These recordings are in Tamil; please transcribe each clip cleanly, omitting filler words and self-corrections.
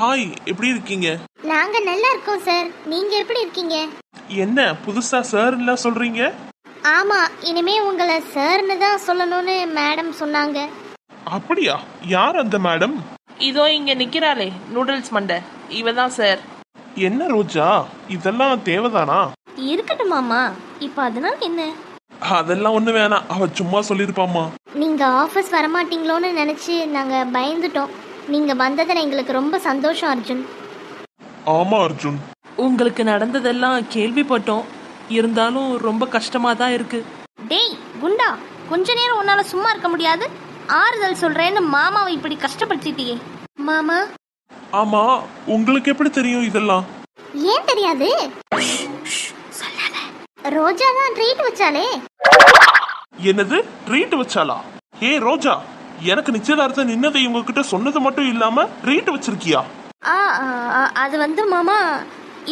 ஹாய், எப்படி இருக்கீங்க? நாங்க நல்லா இருக்கோம் சார். நீங்க எப்படி இருக்கீங்க? என்ன புதுசா சார்லாம் சொல்றீங்க? ஆமா, இனிமே உங்களை சார்னு தான் சொல்லணும்னு மேடம் சொன்னாங்க. அப்படியா? யார் அந்த மேடம்? இதோ இங்க நிக்கிறாளே நூடுல்ஸ் மண்டை, இவ தான் சார். என்ன ரோஜா, இதெல்லாம் தேவைதானா? இருக்கட்டும் மாமா, இப்போ அதனால என்ன? அதெல்லாம் ஒண்ணு வேணாம், அவ சும்மா சொல்லிருப்பாமா. நீங்க ஆஃபீஸ் வரமாட்டீங்களோன்னு நினைச்சு நாங்க பயந்துட்டோம். நீங்க வந்ததுல எங்களுக்கு ரொம்ப சந்தோஷம் அர்ஜுன். ஆமா அர்ஜுன், உங்களுக்கு நடந்ததெல்லாம் கேள்விப்பட்டோம், இருந்தாலும் ரொம்ப கஷ்டமா தான் இருக்கு. டேய் குண்டா, கொஞ்ச நேரம் உன்னால சும்மா இருக்க முடியாது? ஆறுதல் சொல்றேன்னு மாமாவை இப்படி கஷ்டப்படுத்திட்டியே. மாமா. ஆமா, உங்களுக்கு எப்படி தெரியும் இதெல்லாம்? ஏன் தெரியாது? ரோஜா தான் ட்ரீட் வச்சாலே. என்னது ட்ரீட் வச்சாலா? ஏ ரோஜா, எனக்கு நிச்சயதார்த்தம் நின்னதை உங்ககிட்ட சொன்னது மட்டும் இல்லாம ட்ரீட் வச்சிருக்கியா? அது வந்து மாமா,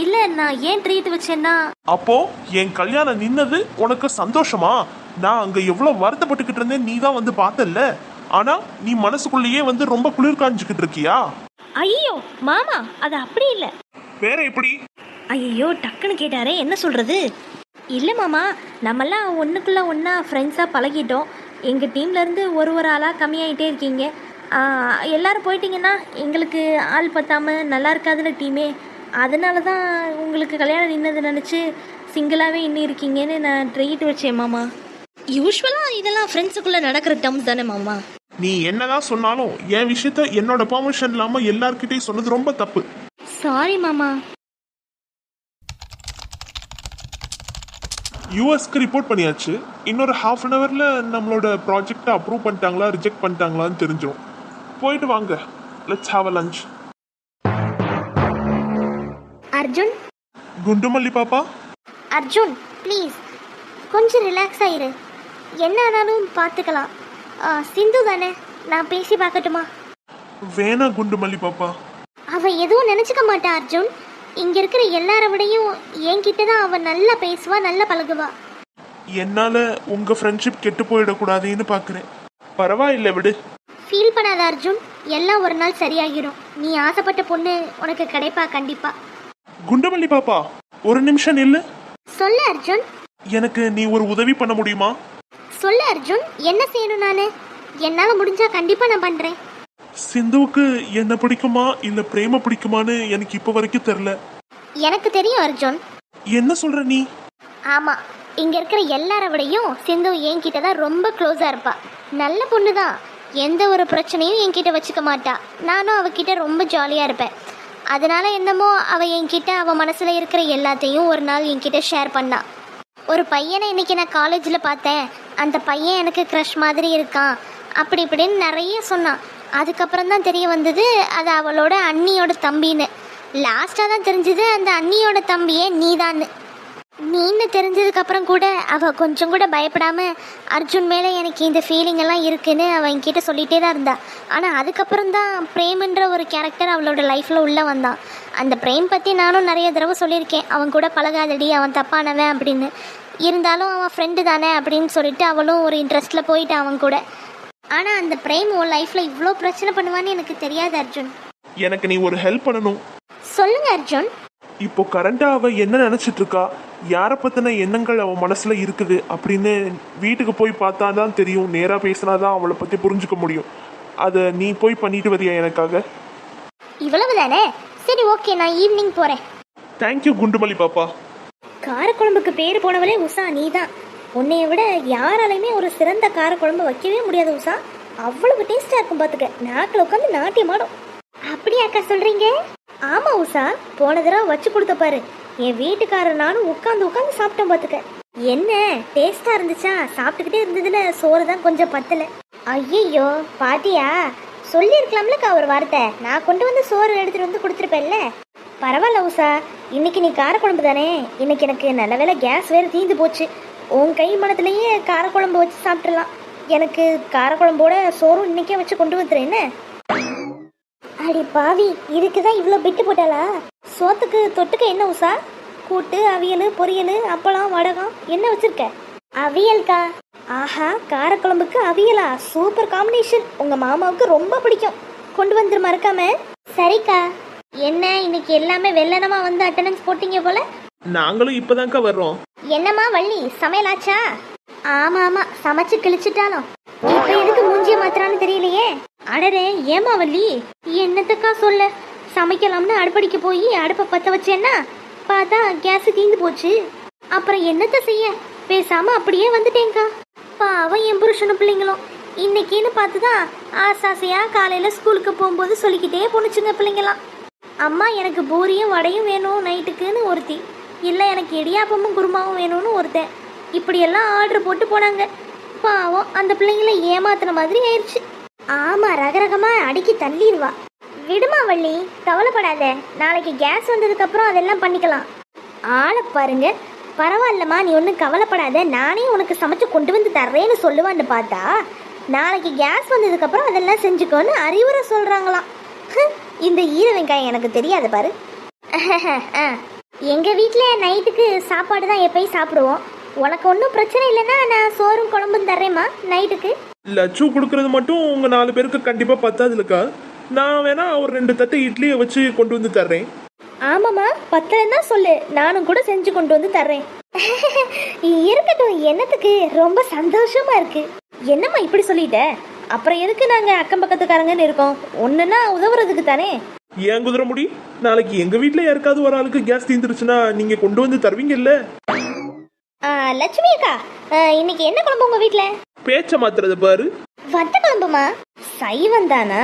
இல்ல நான் ஏன் ட்ரீட் வச்சேன்னா, அப்போ என் கல்யாணம் நின்னது உனக்கு சந்தோஷமா? நான் அங்க எவ்வளவு வருத்தப்பட்டுக்கிட்டு இருந்தேன், நீ தான் வந்து பார்த்தல்ல. ஆனா நீ மனசுக்குள்ளேயே வந்து ரொம்ப குளிர் காஞ்சுக்கிட்டு இருக்கியா? ஐயோ மாமா, அது அப்படி இல்ல. வேற எப்படி? ஐயோ டக்குன்னு கேட்டாரே, என்ன சொல்றது? இல்லை மாமா, நம்மெல்லாம் ஒன்றுக்குள்ள ஒன்றா ஃப்ரெண்ட்ஸாக பழகிட்டோம். எங்கள் டீம்லேருந்து ஒரு ஆளாக கம்மியாகிட்டே இருக்கீங்க. எல்லோரும் போயிட்டீங்கன்னா எங்களுக்கு ஆள் பத்தாம நல்லா இருக்காதுல்ல டீமே. அதனால தான் உங்களுக்கு கல்யாணம் நின்னது நினச்சி சிங்கிளாகவே இன்னும் இருக்கீங்கன்னு நான் ட்ரீட் வச்சேன் மாமா. யூஸ்வலாக இதெல்லாம் ஃப்ரெண்ட்ஸுக்குள்ளே நடக்கிற டேர்ம்ஸ் தானே மாமா. நீ என்னதான் சொன்னாலும் என் விஷயத்த என்னோட பெர்மிஷன் இல்லாமல் எல்லார்கிட்டையும் சொன்னது ரொம்ப தப்பு. சாரி மாமா. யூஎஸ்க்கு ரிப்போர்ட் பண்ணியாச்சு. இன்னொரு ஹாஃப் அன் ஹவரில் நம்மளோட ப்ராஜெக்டை அப்ரூவ் பண்ணிட்டாங்களா ரிஜெக்ட் பண்ணிட்டாங்களான்னு தெரிஞ்சிடும். போயிட்டு வாங்க, let's have a lunch. Arjun. குண்டுமல்லி பாப்பா. அர்ஜுன் ப்ளீஸ் கொஞ்சம் ரிலாக்ஸ் ஆயிரு. என்ன ஆனாலும் பார்த்துக்கலாம். சிந்து தானே, நான் பேசி பார்க்கட்டுமா? வேணா குண்டுமல்லி பாப்பா. அவ எதுவும் நினச்சிக்க மாட்டா அர்ஜுன். இங்க இருக்கிற எல்லார விடையும் என்கிட்ட தான் அவ நல்லா பேசுவா, நல்லா பழகுவா. என்னால உங்க ஃப்ரெண்ட்ஷிப் கெட்டு போயிடக்கூடாதுன்னு பாக்குறேன். பரவாயில்லை விடு. ஃபீல் பண்ணாத அர்ஜுன், எல்லாம் ஒரு நாள் சரியாகிடும். நீ ஆசைப்பட்ட பொண்ணு உனக்கு கிடைப்பா கண்டிப்பா. குண்டுமல்லி பாப்பா, ஒரு நிமிஷம் நில்லு. சொல்லு அர்ஜுன். எனக்கு நீ ஒரு உதவி பண்ண முடியுமா? சொல்லு அர்ஜுன், என்ன செய்யணும்? நானு என்னால முடிஞ்சா கண்டிப்பா நான் பண்றேன். சிந்துவுக்கு என்ன பிடிக்குமா இல்ல பிரேம பிடிக்குமான்னு எனக்கு இப்ப வரைக்கும் தெரியல. எனக்கு தெரியும் அர்ஜுன். என்ன சொல்ற நீ? ஆமா, இங்க இருக்கிற எல்லார விடையும் சிந்து என்கிட்ட தான் ரொம்ப க்ளோஸா இருப்பா. நல்ல பொண்ணு தான், எந்த ஒரு பிரச்சனையும் என்கிட்ட வச்சுக்க மாட்டா. நானும் அவகிட்ட ரொம்ப ஜாலியா இருப்பேன். அதனால என்னமோ அவ என்கிட்ட அவ மனசுல இருக்கிற எல்லாத்தையும் ஒரு நாள் என்கிட்ட ஷேர் பண்ணா. ஒரு பையனை இன்னைக்கு நான் காலேஜில் பார்த்தேன், அந்த பையன் எனக்கு க்ரஷ் மாதிரி இருக்கான், அப்படி இப்படின்னு நிறைய சொன்னான். அதுக்கப்புறம் தான் தெரிய வந்தது அது அவளோட அண்ணியோட தம்பின்னு. லாஸ்ட்டாக தான் தெரிஞ்சது அந்த அண்ணியோட தம்பியே நீதான்னு. நீன்னு தெரிஞ்சதுக்கப்புறம் கூட அவள் கொஞ்சம் கூட பயப்படாம அர்ஜுன் மேலே எனக்கு இந்த ஃபீலிங் எல்லாம் இருக்குன்னு அவன் என்கிட்ட சொல்லிகிட்டே தான் இருந்தா. ஆனால் அதுக்கப்புறம் தான் பிரேம்ன்ற ஒரு கேரக்டர் அவளோட லைஃப்பில் உள்ளே வந்தான். அந்த பிரேம் பற்றி நானும் நிறைய தடவை சொல்லியிருக்கேன், அவன் கூட பழகாதடி, அவன் தப்பானவன் அப்படின்னு. இருந்தாலும் அவன் ஃப்ரெண்டு தானே அப்படின்னு சொல்லிட்டு அவளும் ஒரு இன்ட்ரெஸ்ட்டில் போயிட்டான் அவன் கூட. ஆனால் அந்த பிரேம் உன் லைஃப்பில் இவ்வளோ பிரச்சனை பண்ணுவான்னு எனக்கு தெரியாது அர்ஜுன். எனக்கு நீ ஒரு ஹெல்ப் பண்ணணும். சொல்லுங்க அர்ஜுன். இப்போ கரண்டா அவ என்ன நினைச்சிட்டு இருக்கா, யாரை பத்தின எண்ணங்கள் அவ மனசுல இருக்குது அப்படின்னு வீட்டுக்கு போய் பார்த்தா தான் தெரியும். நேரா பேசினாதான் அவளை பத்தி புரிஞ்சுக்க முடியும். அதை நீ போய் பண்ணிட்டு வரியா எனக்காக? இவ்வளவு தானே? சரி ஓகே, நான் ஈவினிங் போறேன். தேங்க்யூ குண்டுமல்லி பாப்பா. காரக்குழம்புக்கு பேர் போனவளே உஷா நீதான். உன்னைய விட யாராலையுமே ஒரு சிறந்த காரக்குழம்பு வைக்கவே முடியாது உஷா. அவ்வளவு டேஸ்டா இருக்கும் பாத்துக்க, நாக்கில் உட்காந்து நாட்டியம் ஆடும். அப்படியா அக்கா சொல்றீங்க? ஆமா உஷா, போன தடவை வச்சு கொடுத்த பாரு, என் வீட்டுக்காரர் நானும் உட்காந்து உட்காந்து சாப்பிட்டோம் பாத்துக்க. என்ன டேஸ்டா இருந்துச்சா? சாப்பிட்டுக்கிட்டே இருந்ததுல சோறு தான் கொஞ்சம் பத்தல. ஐயோ பாட்டியா, சொல்லியிருக்கலாம்லக்கா ஒரு வார்த்தை, நான் கொண்டு வந்து சோறு எடுத்துட்டு வந்து கொடுத்துருப்பேன்ல. பரவாயில்ல உஷா, இன்னைக்கு நீ காரக்குழம்பு தானே. இன்னைக்கு எனக்கு நல்ல வேலை கேஸ் வேறு தீந்து போச்சு. உன் கை மனத்துலேயே காரக்குழம்பு வச்சு சாப்பிட்றலாம். எனக்கு காரக்குழம்போட சோறும் இன்னைக்கே வச்சு கொண்டு வந்துடுறேன். என்ன அடி பாவி, இதுக்கு தான் இவ்வளோ பிட்டு போட்டாளா? சோத்துக்கு தொட்டுக்க என்ன உஷா? கூட்டு, அவியல், பொரியல், அப்பளம், வடகம் என்ன வச்சிருக்க? அவியல்கா. ஆஹா, காரக்குழம்புக்கு அவியலா? Super combination. உங்க மாமாவுக்கு ரொம்ப பிடிக்கும். கொண்டு வந்துரு மறக்காம. சரிக்கா. என்ன இன்னைக்கு எல்லாமே வெள்ளனமா வந்து அட்டெண்டன்ஸ் போட்டீங்க போல. நாங்களும் இப்பதான்க்கா வர்றோம். என்னம்மா வள்ளி, சமையலாச்சா? ஆமா ஆமா, சமைச்சு கிழிச்சிட்டாலும் இப்ப எதுக்கு மூஞ்சிய மாத்திரான்னு தெரியலையே. அடரே, ஏமா வள்ளி? என்னத்துக்கா சொல்ல, சமைக்கலாம்னு அடுப்படிக்கு போய் அடுப்பை பத்த வச்சேன்னா பார்த்தா கேஸ் தீந்து போச்சு. அப்புறம் என்னத்த செய்ய, பேசாம அப்படியே வந்துட்டேங்க்கா. பாவம் என் புருஷனும் பிள்ளைங்களும் இன்னைக்குன்னு பார்த்துதான் ஆசாசையா காலையில ஸ்கூலுக்கு போகும்போது சொல்லிக்கிட்டே போனுச்சுங்க பிள்ளைங்களாம். அம்மா எனக்கு பூரியும் வடையும் வேணும் நைட்டுக்குன்னு ஒருத்தி, இல்லை எனக்கு இடியாப்பமும் குருமாவும் வேணும்னு ஒருத்தன். இப்படியெல்லாம் ஆர்டர் போட்டு போனாங்க. பாவம் அந்த பிள்ளைங்கள ஏமாத்துன மாதிரி ஆயிடுச்சு. ஆமா, ரகரகமா அடிக்கி தள்ளிடுவா. விடுமா வள்ளி, கவலைப்படாத, நாளைக்கு கேஸ் வந்ததுக்கு அப்புறம் அதெல்லாம் பண்ணிக்கலாம். ஆளை பாருங்க. பரவாயில்லம்மா, நீ ஒன்றும் கவலைப்படாத, நானே உனக்கு சமைச்சு கொண்டு வந்து தர்றேன்னு சொல்லுவான்னு பார்த்தா நாளைக்கு கேஸ் வந்ததுக்கு அப்புறம் அதெல்லாம் செஞ்சுக்கோன்னு அறிவுரை சொல்றாங்களாம். இந்த ஈர வெங்காயம் எனக்கு தெரியாது பாரு. எங்க வீட்டுல நைட்டுக்கு சாப்பாடு தான் எப்பயும் சாப்பிடுவோம். உனக்கு ஒன்றும் பிரச்சனை இல்லைன்னா நான் சோறும் குழம்பும் தர்றேம்மா நைட்டுக்கு. லட்சு கொடுக்கறது மட்டும் உங்க 4 பேருக்கு கண்டிப்பா பத்தாதுலக்கா. நான் வேணா ஒரு 2 தட்டு இட்லியை வச்சு கொண்டு வந்து தர்றேன். ஆமாம்மா, பத்தலன்னா சொல்லு, நானும் கூட செஞ்சு கொண்டு வந்து தர்றேன். இருக்கட்டும், என்னத்துக்கு, ரொம்ப சந்தோஷமா இருக்கு. என்னம்மா இப்படி சொல்லிட்ட? அப்புறம் எதுக்கு நாங்க அக்கம் பக்கத்துக்காரங்கன்னு இருக்கோம்? ஒண்ணுன்னா உதவுறதுக்கு தானே. ஏன் குதிரை முடி, நாளைக்கு எங்க வீட்டுல யாருக்காவது ஒரு ஆளுக்கு கேஸ் தீந்துருச்சுன்னா நீங்க கொண்டு வந்து தருவீங்கல்ல? லட்சுமி அக்கா, இன்னைக்கு என்ன குழம்பு உங்க வீட்டுல? பேச்ச மாத்துறது பாரு. வத்த குழம்புமா? சைவம் தானா?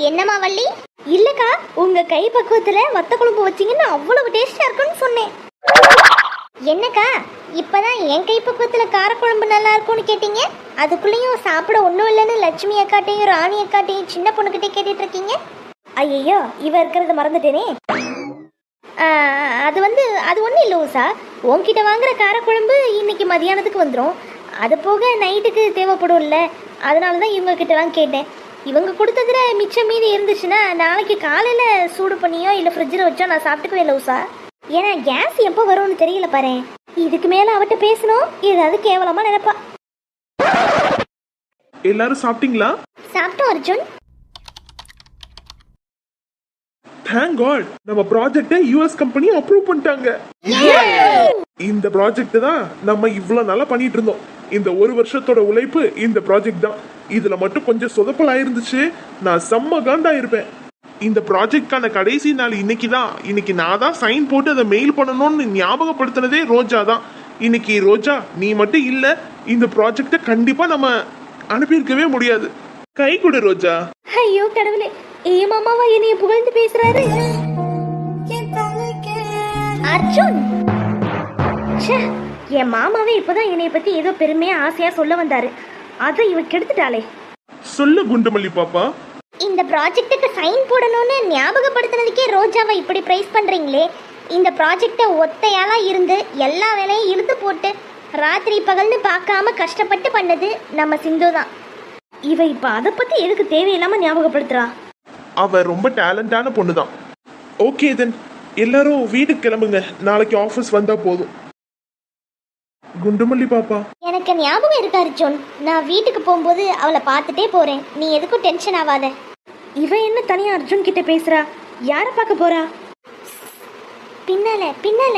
என்னம்மா வள்ளி? இல்லக்கா, உங்க கை பக்குவத்துல வத்த குழம்பு வச்சீங்கன்னா அவ்வளவு டேஸ்டா இருக்குன்னு சொன்னேன். என்னக்கா, இப்பதான் என் கை பக்குவத்துல காரக்குழம்பு நல்லா இருக்கும்னு கேட்டீங்க, அதுக்குள்ளேயும் சாப்பிட ஒன்றும் இல்லைன்னு லட்சுமி அக்காட்டையும் ராணி அக்காட்டையும் சின்ன பொண்ணுகிட்டே கேட்டுட்டு இருக்கீங்க. ஐயோ, இவ இருக்கிறத மறந்துட்டேனே. அது ஒன்றும் இல்லை ஊசா, உன்கிட்ட வாங்குற காரக்குழம்பு இன்னைக்கு மதியானத்துக்கு வந்துடும். அது போக நைட்டுக்கு தேவைப்படும்ல, அதனால தான் இவங்க கிட்டலாம் கேட்டேன். இவங்க கொடுத்ததுல மிச்சம் மீதி இருந்துச்சுன்னா நாளைக்கு காலையில் சூடு பண்ணியோ இல்லை ஃப்ரிட்ஜில் வச்சோ நான் சாப்பிட்டுக்கவே இல்லை ஊசா. ஏன்னா கேஸ் எப்போ வரும்னு தெரியல பாரு. இதுக்கு மேலே அவட்ட பேசணும் ஏதாவது கேவலமாக நினைப்பா. எல்லாரும் சாப்பிட்டீங்களா? சாப்பிட்டோம் அர்ஜுன். தேங்க் காட், நம்ம ப்ராஜெக்ட்டை யுஎஸ் கம்பெனி அப்ரூவ் பண்ணிட்டாங்க. இந்த ப்ராஜெக்ட் தான் நம்ம இவ்வளவு நல்லா பண்ணிட்டு இருந்தோம். இந்த 1 வருஷத்தோட உழைப்பு இந்த ப்ராஜெக்ட் தான். இதுல மட்டும் கொஞ்சம் சொதப்பல் ஆயிருந்துச்சு, நான் செம்ம காண்டா இருப்பேன். இந்த ப்ராஜெக்ட்கான கடைசி நாள் இன்னைக்கு தான். இன்னைக்கு நான் தான் சைன் போட்டு அதை மெயில் பண்ணணும்னு ஞாபகப்படுத்தினதே ரோஜா தான். இன்னைக்கு ரோஜா நீ மட்டும் இல்ல, இந்த ப்ராஜெக்டை கண்டிப்பா நம்ம அனுப்பியிருக்கவே முடியாது. கை கொடு ரோஜா. ஐயோ கடவுளே, ஏ மாமாவா என்னைய புகழ்ந்து பேசுறாரு அர்ஜுன். என் மாமாவே இப்பதான் என்னைய பத்தி ஏதோ பெருமையா ஆசையா சொல்ல வந்தாரு, அதை இவ கெடுத்துட்டாளே. சொல்லு குண்டுமல்லி பாப்பா. இந்த ப்ராஜெக்ட்டுக்கு சைன் போடணும்னு ஞாபகப்படுத்தினதுக்கே ரோஜாவை இப்படி பிரைஸ் பண்றீங்களே. இந்த ப்ராஜெக்டை ஒத்தையாளா இருந்து எல்லா வேலையும் இழுத்து போட்டு ராத்திரி பகல்னு பார்க்காம கஷ்டப்பட்டு பண்ணது நம்ம சிந்து தான். இவ இப்ப அதை பத்தி எதுக்கு தேவையில்லாம ஞாபகப்படுத்துறா? அவ ரொம்ப டேலண்டான பொண்ணு தான். ஓகே தென், எல்லாரும் வீட்டுக்கு கிளம்புங்க, நாளைக்கு ஆஃபீஸ் வந்தா போதும். குண்டுமல்லி பாப்பா, எனக்கு ஞாபகம் இருக்கு அர்ஜுன், நான் வீட்டுக்கு போகும்போது அவளை பார்த்துட்டே போறேன், நீ எதுக்கும் டென்ஷன் ஆகாத. இவ என்ன தனியா அர்ஜுன் கிட்ட பேசுறா? யார பார்க்க போறா? பின்னால பின்னால.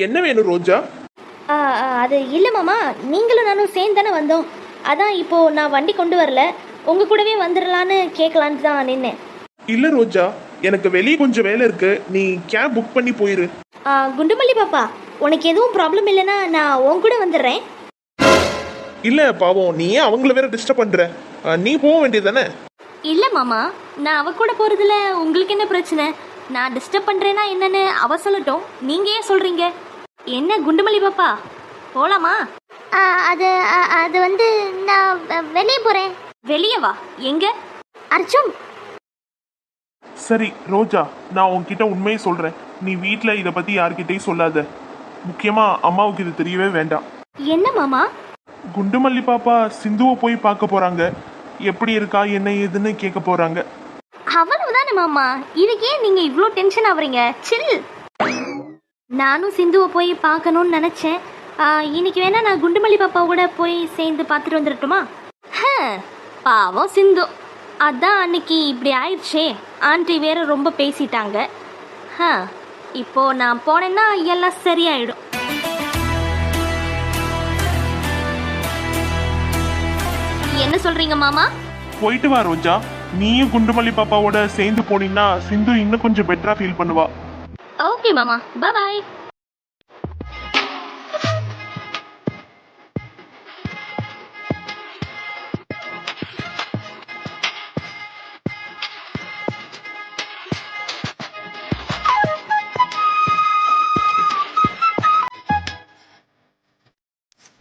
என்ன வேணும் ரோஜா? அது இல்ல மாமா, நீங்களும் நானும் சேர்ந்து தானே வந்தோம். அதான் இப்போ நான் வண்டி கொண்டு வரல, உங்க கூடவே வந்துடலான்னு கேட்கலான்னு தான் நின்னேன். இல்ல ரோஜா, எனக்கு வெளியே கொஞ்சம் வேலை இருக்கு, நீ கேப் புக் பண்ணி போயிரு. குண்டுமல்லி பாப்பா, உனக்கு எதுவும் ப்ராப்ளம் இல்லைன்னா நான் உன் கூட வந்துடுறேன். இல்ல பாவம், நீ ஏன் அவங்கள வேற டிஸ்டர்ப் பண்ற? நீ போக வேண்டியதானே? இல்ல மாமா, நான் அவ கூட போறதுல உங்களுக்கு என்ன பிரச்சனை? நான் டிஸ்டர்ப் பண்றேன்னா என்னன்னு அவ சொல்லட்டும், நீங்க ஏன் சொல்றீங்க? என்ன குண்டுமல்லி பாப்பா, போலாமா? அது நான் வெளியே போறேன். வெளியே வா. எங்க? அர்ஜுன். சரி ரோஜா, நான் உன்கிட்ட உண்மையை சொல்றேன், நீ வீட்ல இத பத்தி யார்கிட்டயும் சொல்லாத. முக்கியமா அம்மாவுக்கு இது தெரியவே வேண்டாம். என்ன மாமா? குண்டுமல்லி பாப்பா சிந்துவை போய் பார்க்க போறாங்க, எப்படி இருக்கா என்ன ஏதுன்னு கேட்க போறாங்க. அவ்வளவுதானே மாமா, இதுக்கே நீங்க இவ்ளோ டென்ஷன் ஆவறீங்க? சில். நானும் சிந்துவை போய் பார்க்கணும்னு நினைச்சேன். இன்னைக்கு வேணா நான் குண்டுமல்லி பாப்பா கூட போய் சேர்ந்து பார்த்துட்டு வந்துடட்டுமா? பாவம் சிந்து, அதான் அன்னைக்கு இப்படி ஆயிடுச்சே. ஆண்டி வேற ரொம்ப பேசிட்டாங்க. இப்போ நான் போனேன்னா எல்லாம் சரியாயிடும். என்ன சொல்றீங்க மாமா? போயிட்டு வா ரோஜா. நீயும் குண்டுமல்லி பாப்பாவோட சேர்ந்து போனீங்கன்னா சிந்து இன்னும் கொஞ்சம் பெட்டரா ஃபீல் பண்ணுவா. ஓகே மாமா, பாய்.